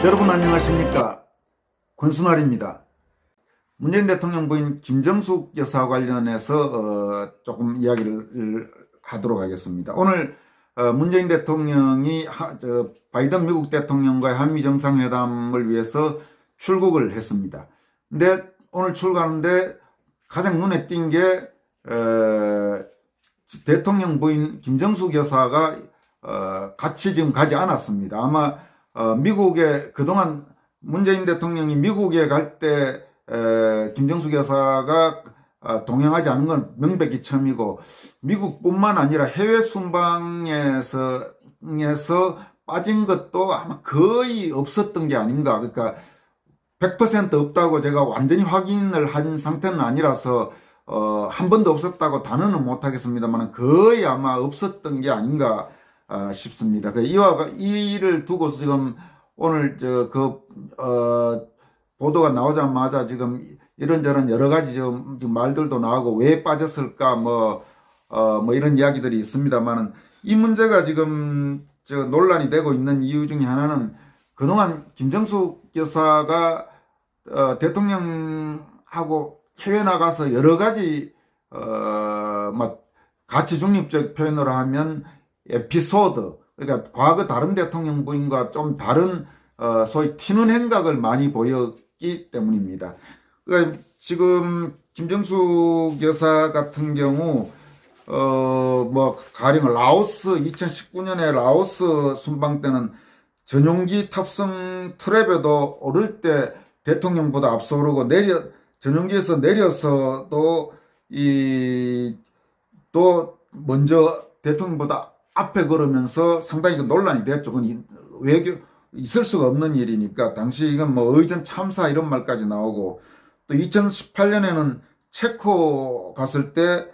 여러분 안녕하십니까? 권순환입니다. 문재인 대통령 부인 김정숙 여사 관련해서 조금 이야기를 하도록 하겠습니다. 오늘 문재인 대통령이 바이든 미국 대통령과의 한미 정상회담을 위해서 출국을 했습니다. 근데 오늘 출국하는데 가장 눈에 띈 게 대통령 부인 김정숙 여사가 같이 지금 가지 않았습니다. 아마 미국에 그동안 문재인 대통령이 미국에 갈 때 김정숙 여사가 동행하지 않은 건 명백히 처음이고, 미국뿐만 아니라 해외 순방에서 빠진 것도 아마 거의 없었던 게 아닌가. 그러니까 100% 없다고 제가 완전히 확인을 한 상태는 아니라서 한 번도 없었다고 단언은 못하겠습니다만 거의 아마 없었던 게 아닌가 싶습니다. 이를 두고서 지금 오늘 보도가 나오자마자 지금 이런저런 여러 가지 지금 말들도 나오고 왜 빠졌을까 이런 이야기들이 있습니다만은, 이 문제가 지금 논란이 되고 있는 이유 중에 하나는 그동안 김정숙 여사가 대통령하고 해외 나가서 여러 가지 가치 중립적 표현으로 하면 에피소드, 그러니까 과거 다른 대통령 부인과 좀 다른 소위 튀는 행각을 많이 보였기 때문입니다. 그러니까 지금 김정숙 여사 같은 경우 가령 라오스 2019년에 라오스 순방 때는 전용기 탑승 트랩에도 오를 때 대통령보다 앞서 오르고 전용기에서 내려서도 또 먼저 대통령보다 앞에 걸으면서 상당히 논란이 됐죠. 그건 있을 수가 없는 일이니까 당시 이건 의전 참사 이런 말까지 나오고, 또 2018년에는 체코 갔을 때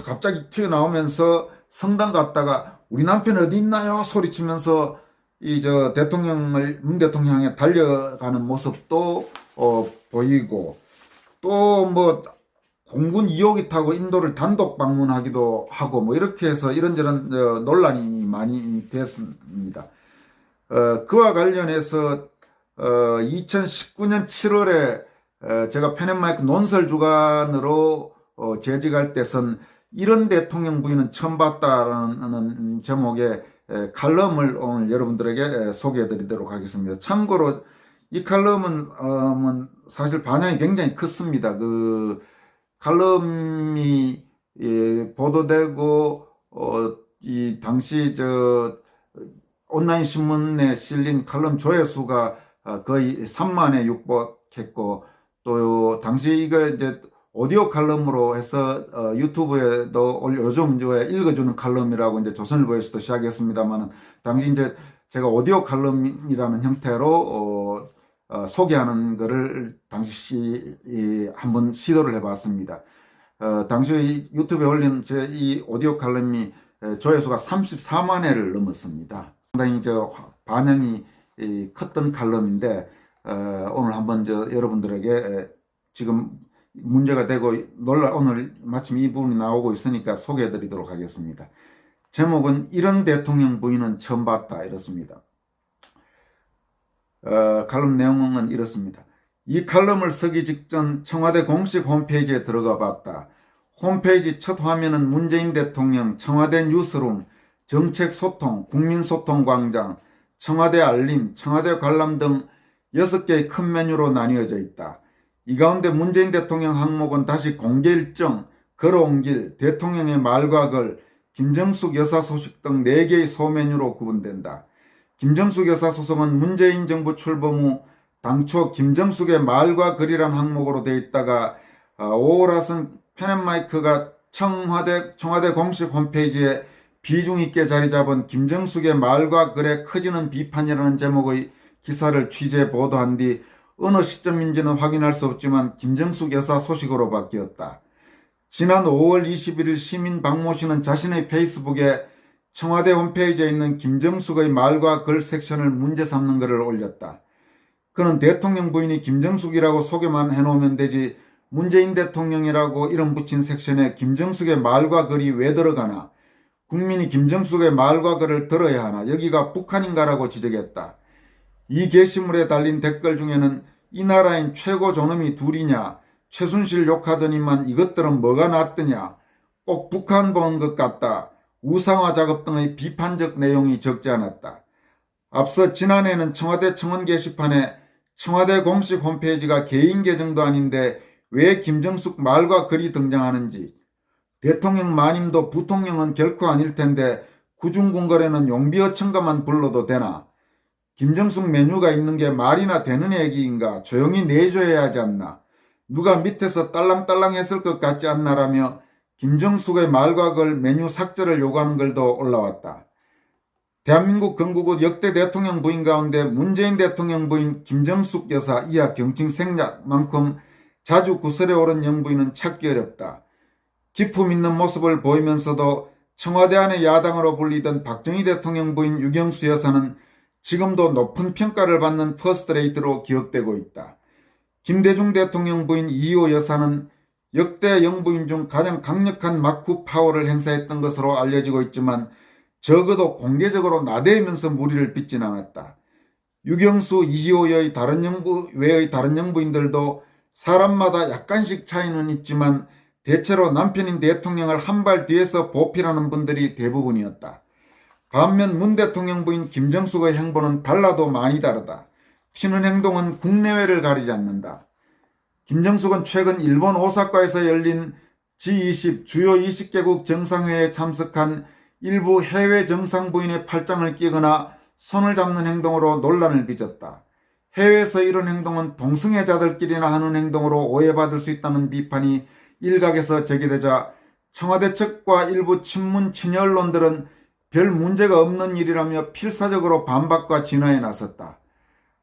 갑자기 튀어나오면서 성당 갔다가 우리 남편 어디 있나요? 소리치면서 문 대통령에 달려가는 모습도 보이고, 또 공군 2호기 타고 인도를 단독 방문하기도 하고 이렇게 해서 이런저런 논란이 많이 됐습니다. 그와 관련해서 2019년 7월에 제가 펜앤마이크 논설 주간으로 재직할 때선 이런 대통령 부인은 처음 봤다라는 제목의 칼럼을 오늘 여러분들에게 소개해 드리도록 하겠습니다. 참고로 이 칼럼은 사실 반향이 굉장히 컸습니다. 그 칼럼이 보도되고 이 당시 온라인 신문에 실린 칼럼 조회수가 거의 3만에 육박했고, 또 당시 이거 오디오 칼럼으로 해서 유튜브에도 요즘 읽어주는 칼럼이라고 조선일보에서도 시작했습니다만, 당시 제가 오디오 칼럼이라는 형태로 소개하는 것을 당시 한번 시도를 해봤습니다. 당시 유튜브에 올린 제 이 오디오 칼럼이 조회수가 34만 회를 넘었습니다. 상당히 반향이 컸던 칼럼인데, 오늘 한번 여러분들에게 지금 문제가 되고 오늘 마침 이 부분이 나오고 있으니까 소개해 드리도록 하겠습니다. 제목은 이런 대통령 부인은 처음 봤다, 이렇습니다. 칼럼 내용은 이렇습니다. 이 칼럼을 쓰기 직전 청와대 공식 홈페이지에 들어가 봤다. 홈페이지 첫 화면은 문재인 대통령, 청와대 뉴스룸, 정책소통, 국민소통광장, 청와대 알림, 청와대 관람 등 6개의 큰 메뉴로 나뉘어져 있다. 이 가운데 문재인 대통령 항목은 다시 공개 일정, 걸어온 길, 대통령의 말과 글, 김정숙 여사 소식 등 4개의 소메뉴로 구분된다. 김정숙 여사 소송은 문재인 정부 출범 후 당초 김정숙의 말과 글이란 항목으로 되어 있다가 5월화선 펜앤마이크가 청와대 공식 홈페이지에 비중 있게 자리 잡은 김정숙의 말과 글의 커지는 비판이라는 제목의 기사를 취재 보도한 뒤 어느 시점인지는 확인할 수 없지만 김정숙 여사 소식으로 바뀌었다. 지난 5월 21일 시민 박모 씨는 자신의 페이스북에 청와대 홈페이지에 있는 김정숙의 말과 글 섹션을 문제 삼는 글을 올렸다. 그는 대통령 부인이 김정숙이라고 소개만 해놓으면 되지 문재인 대통령이라고 이름 붙인 섹션에 김정숙의 말과 글이 왜 들어가나, 국민이 김정숙의 말과 글을 들어야 하나 여기가 북한인가라고 지적했다. 이 게시물에 달린 댓글 중에는 이 나라엔 최고 존엄이 둘이냐, 최순실 욕하더니만 이것들은 뭐가 낫더냐, 꼭 북한 보는 것 같다, 우상화 작업 등의 비판적 내용이 적지 않았다. 앞서 지난해에는 청와대 청원 게시판에 청와대 공식 홈페이지가 개인 계정도 아닌데 왜 김정숙 말과 글이 등장하는지, 대통령 마님도 부통령은 결코 아닐 텐데 구중궁궐에는 용비어 첨가만 불러도 되나, 김정숙 메뉴가 있는 게 말이나 되는 얘기인가, 조용히 내줘야 하지 않나, 누가 밑에서 딸랑딸랑 했을 것 같지 않나라며 김정숙의 말과 글 메뉴 삭제를 요구하는 글도 올라왔다. 대한민국 건국후 역대 대통령 부인 가운데 문재인 대통령 부인 김정숙 여사 이하 경칭 생략만큼 자주 구설에 오른 영부인은 찾기 어렵다. 기품 있는 모습을 보이면서도 청와대 안의 야당으로 불리던 박정희 대통령 부인 유경수 여사는 지금도 높은 평가를 받는 퍼스트레이드로 기억되고 있다. 김대중 대통령 부인 이희호 여사는 역대 영부인 중 가장 강력한 마쿠 파워를 행사했던 것으로 알려지고 있지만 적어도 공개적으로 나대면서 무리를 빚진 않았다. 유경수, 이희호 외의 다른 영부인들도 사람마다 약간씩 차이는 있지만 대체로 남편인 대통령을 한 발 뒤에서 보필하는 분들이 대부분이었다. 반면 문 대통령 부인 김정숙의 행보는 달라도 많이 다르다. 튀는 행동은 국내외를 가리지 않는다. 김정숙은 최근 일본 오사카에서 열린 G20 주요 20개국 정상회의에 참석한 일부 해외 정상 부인의 팔짱을 끼거나 손을 잡는 행동으로 논란을 빚었다. 해외에서 이런 행동은 동성애자들끼리나 하는 행동으로 오해받을 수 있다는 비판이 일각에서 제기되자 청와대 측과 일부 친문 친여 언론들은 별 문제가 없는 일이라며 필사적으로 반박과 진화에 나섰다.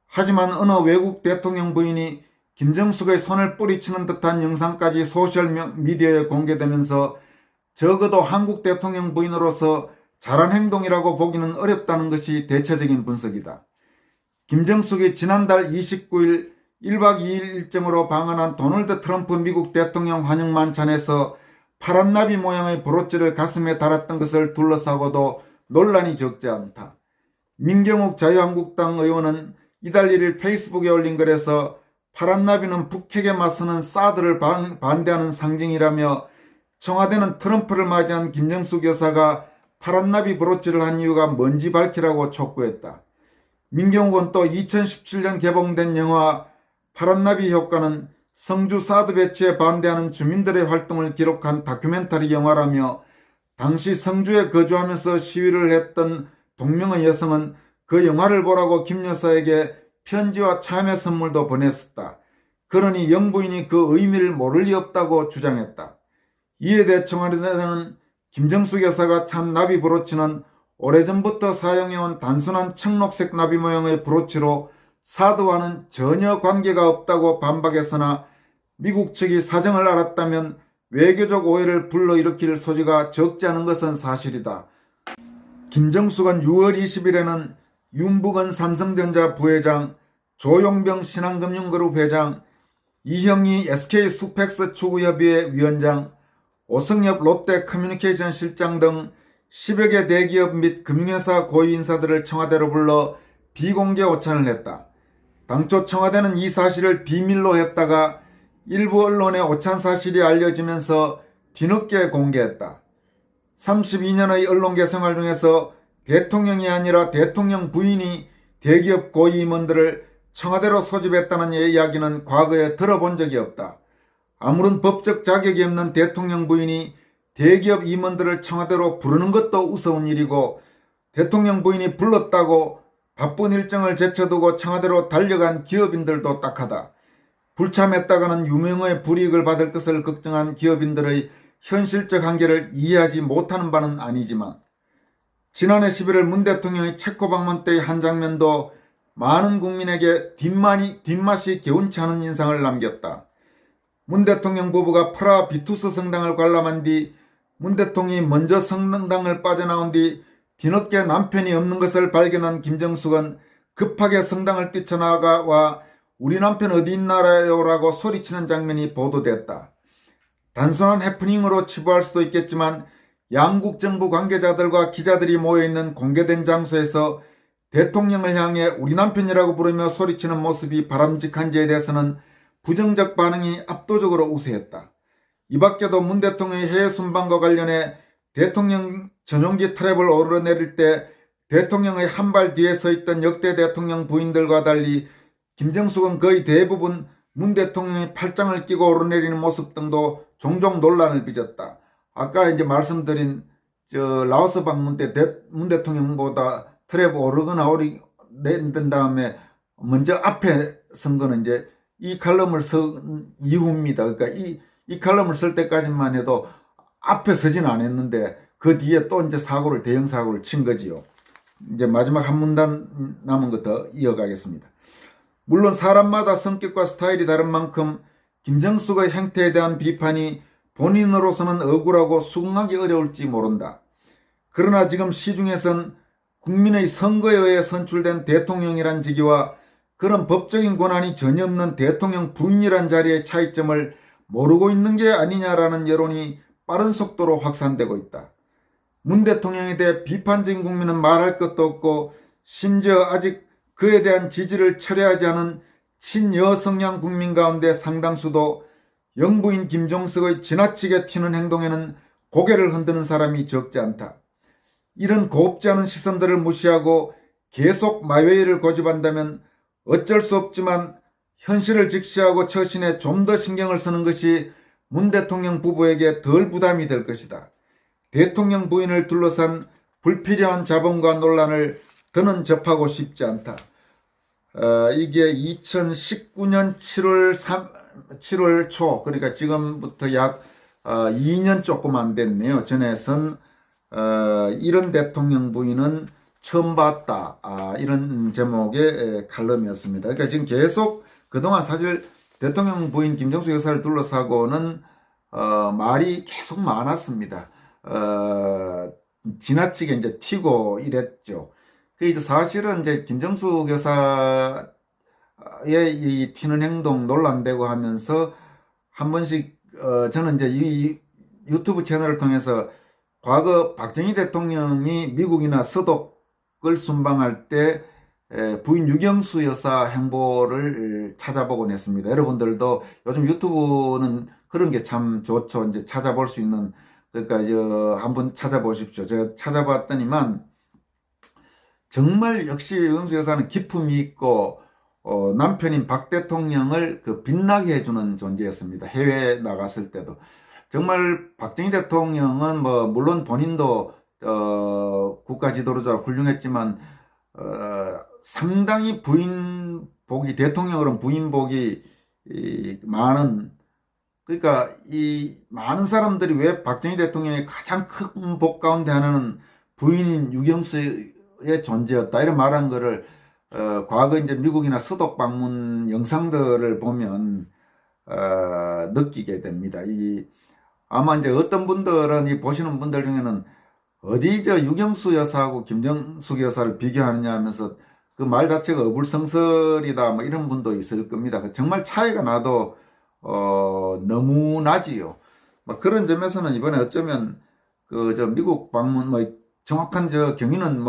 하지만 어느 외국 대통령 부인이 김정숙의 손을 뿌리치는 듯한 영상까지 소셜미디어에 공개되면서 적어도 한국 대통령 부인으로서 잘한 행동이라고 보기는 어렵다는 것이 대체적인 분석이다. 김정숙이 지난달 29일 1박 2일 일정으로 방한한 도널드 트럼프 미국 대통령 환영 만찬에서 파란 나비 모양의 브로치를 가슴에 달았던 것을 둘러싸고도 논란이 적지 않다. 민경욱 자유한국당 의원은 이달 1일 페이스북에 올린 글에서 파란 나비는 북핵에 맞서는 사드를 반대하는 상징이라며 청와대는 트럼프를 맞이한 김정숙 여사가 파란 나비 브로치를 한 이유가 뭔지 밝히라고 촉구했다. 민경욱은 또 2017년 개봉된 영화 파란 나비 효과는 성주 사드 배치에 반대하는 주민들의 활동을 기록한 다큐멘터리 영화라며 당시 성주에 거주하면서 시위를 했던 동명의 여성은 그 영화를 보라고 김 여사에게 편지와 참여 선물도 보냈었다. 그러니 영부인이 그 의미를 모를 리 없다고 주장했다. 이에 대해 청와대는 김정숙 여사가 찬 나비 브로치는 오래전부터 사용해온 단순한 청록색 나비 모양의 브로치로 사드와는 전혀 관계가 없다고 반박했으나 미국 측이 사정을 알았다면 외교적 오해를 불러일으킬 소지가 적지 않은 것은 사실이다. 김정숙은 6월 20일에는 윤북은 삼성전자 부회장, 조용병 신한금융그룹 회장, 이형희 SK수펙스 추구협의회 위원장, 오성엽 롯데커뮤니케이션 실장 등 10여 개 대기업 및 금융회사 고위 인사들을 청와대로 불러 비공개 오찬을 했다. 당초 청와대는 이 사실을 비밀로 했다가 일부 언론에 오찬 사실이 알려지면서 뒤늦게 공개했다. 32년의 언론계 생활 중에서 대통령이 아니라 대통령 부인이 대기업 고위 임원들을 청와대로 소집했다는 이야기는 과거에 들어본 적이 없다. 아무런 법적 자격이 없는 대통령 부인이 대기업 임원들을 청와대로 부르는 것도 우스운 일이고 대통령 부인이 불렀다고 바쁜 일정을 제쳐두고 청와대로 달려간 기업인들도 딱하다. 불참했다가는 유명의 불이익을 받을 것을 걱정한 기업인들의 현실적 한계를 이해하지 못하는 바는 아니지만 지난해 11월 문 대통령의 체코 방문 때의 한 장면도 많은 국민에게 뒷맛이 개운치 않은 인상을 남겼다. 문 대통령 부부가 프라하 비투스 성당을 관람한 뒤 문 대통령이 먼저 성당을 빠져나온 뒤 뒤늦게 남편이 없는 것을 발견한 김정숙은 급하게 성당을 뛰쳐나가 우리 남편 어디 있나요? 라고 소리치는 장면이 보도됐다. 단순한 해프닝으로 치부할 수도 있겠지만 양국 정부 관계자들과 기자들이 모여있는 공개된 장소에서 대통령을 향해 우리 남편이라고 부르며 소리치는 모습이 바람직한지에 대해서는 부정적 반응이 압도적으로 우세했다. 이 밖에도 문 대통령의 해외 순방과 관련해 대통령 전용기 트랩을 오르내릴 때 대통령의 한 발 뒤에 서 있던 역대 대통령 부인들과 달리 김정숙은 거의 대부분 문 대통령의 팔짱을 끼고 오르내리는 모습 등도 종종 논란을 빚었다. 아까 이제 말씀드린 라오스 방문 때 문 대통령보다 트랩 오르거나 오르는 다음에 먼저 앞에 선 거는 이제 이 칼럼을 쓴 이후입니다. 그러니까 이 칼럼을 쓸 때까지만 해도 앞에 서진 않았는데 그 뒤에 또 이제 대형 사고를 친 거지요. 이제 마지막 한 문단 남은 거 더 이어가겠습니다. 물론 사람마다 성격과 스타일이 다른 만큼 김정숙의 행태에 대한 비판이 본인으로서는 억울하고 수긍하기 어려울지 모른다. 그러나 지금 시중에선 국민의 선거에 의해 선출된 대통령이란 직위와 그런 법적인 권한이 전혀 없는 대통령 부인이란 자리의 차이점을 모르고 있는 게 아니냐라는 여론이 빠른 속도로 확산되고 있다. 문 대통령에 대해 비판적인 국민은 말할 것도 없고 심지어 아직 그에 대한 지지를 철회하지 않은 친여 성향 국민 가운데 상당수도 영부인 김정숙의 지나치게 튀는 행동에는 고개를 흔드는 사람이 적지 않다. 이런 곱지 않은 시선들을 무시하고 계속 마웨이를 고집한다면 어쩔 수 없지만 현실을 직시하고 처신에 좀 더 신경을 쓰는 것이 문 대통령 부부에게 덜 부담이 될 것이다. 대통령 부인을 둘러싼 불필요한 자본과 논란을 더는 접하고 싶지 않다. 이게 2019년 7월 초, 그러니까 지금부터 약 2년 조금 안 됐네요. 전에선 이런 대통령 부인은 처음 봤다. 이런 제목의 칼럼이었습니다. 그러니까 지금 계속 그동안 사실 대통령 부인 김정숙 여사를 둘러싸고는 말이 계속 많았습니다. 지나치게 이제 튀고 이랬죠. 그 이제 사실은 이제 김정숙 여사의 이 튀는 행동 논란되고 하면서 한 번씩 저는 이제 이 유튜브 채널을 통해서 과거 박정희 대통령이 미국이나 서독을 순방할 때 부인 유경수 여사 행보를 찾아보곤 했습니다. 여러분들도 요즘 유튜브는 그런 게 참 좋죠. 이제 찾아볼 수 있는, 그러니까 한번 찾아보십시오. 제가 찾아봤더니만 정말 역시 유경수 여사는 기품이 있고 남편인 박 대통령을 빛나게 해주는 존재였습니다. 해외에 나갔을 때도 정말 박정희 대통령은 물론 본인도 국가 지도자 훌륭했지만 상당히 대통령으로는 부인복이 많은, 그러니까 이 많은 사람들이 왜 박정희 대통령의 가장 큰 복 가운데 하나는 부인인 유경수의 존재였다 이런 말한 거를 과거 이제 미국이나 서독 방문 영상들을 보면 느끼게 됩니다. 아마 이제 어떤 분들은 보시는 분들 중에는 어디 유경수 여사하고 김정숙 여사를 비교하느냐 하면서 그 말 자체가 어불성설이다 이런 분도 있을 겁니다. 정말 차이가 나도 너무 나지요. 그런 점에서는 이번에 어쩌면 미국 방문 정확한 경위는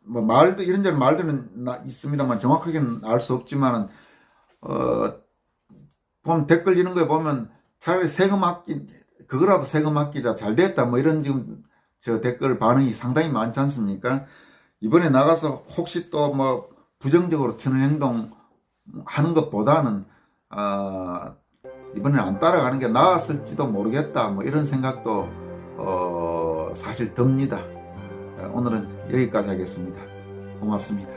말도 이런저런 말들은 있습니다만 정확하게는 알 수 없지만은 보면 댓글 이런 거에 보면 차라리 그거라도 세금 아끼자 잘 됐다 이런 지금 댓글 반응이 상당히 많지 않습니까? 이번에 나가서 혹시 또 부정적으로 튀는 행동 하는 것보다는 이번에 안 따라가는 게 나았을지도 모르겠다 이런 생각도 사실 듭니다. 오늘은 여기까지 하겠습니다. 고맙습니다.